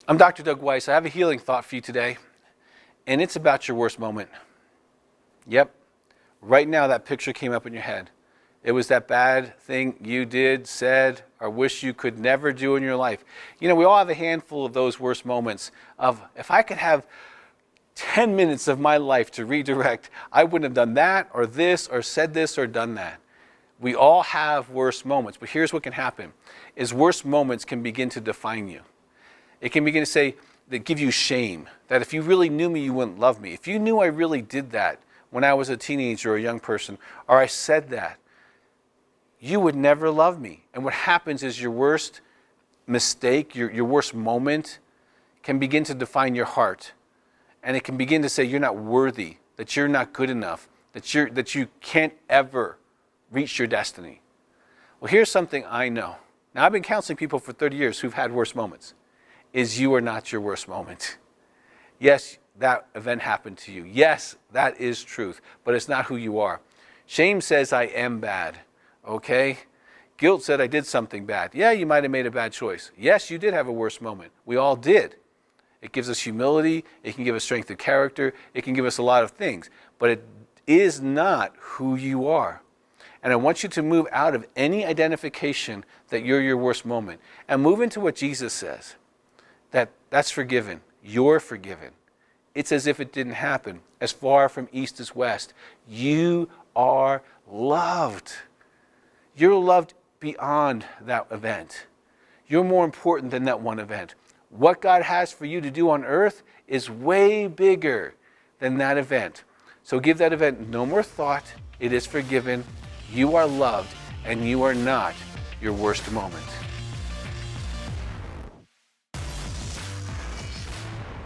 I'm Dr. Doug Weiss. I have a healing thought for you today, and it's about your worst moment. Yep, right now that picture came up in your head. It was that bad thing you did, said, or wish you could never do in your life. You know, we all have a handful of those worst moments of, if I could have 10 minutes of my life to redirect, I wouldn't have done that, or this, or said this, or done that. We all have worst moments, but here's what can happen, is worst moments can begin to define you. It can begin to say, that give you shame, that if you really knew me, you wouldn't love me. If you knew I really did that when I was a teenager or a young person, or I said that, you would never love me. And what happens is your worst mistake, your worst moment can begin to define your heart. And it can begin to say you're not worthy, that you're not good enough, that you can't ever reach your destiny. Well, here's something I know. Now, I've been counseling people for 30 years who've had worse moments. Is you are not your worst moment. Yes, that event happened to you. Yes, that is truth, but it's not who you are. Shame says I am bad, okay? Guilt said I did something bad. Yeah, you might have made a bad choice. Yes, you did have a worse moment. We all did. It gives us humility. It can give us strength of character. It can give us a lot of things, but it is not who you are. And I want you to move out of any identification that you're your worst moment and move into what Jesus says. That's forgiven. You're forgiven. It's as if it didn't happen. As far from east as west. You are loved. You're loved beyond that event. You're more important than that one event. What God has for you to do on earth is way bigger than that event. So give that event no more thought. It is forgiven. You are loved, and you are not your worst moment.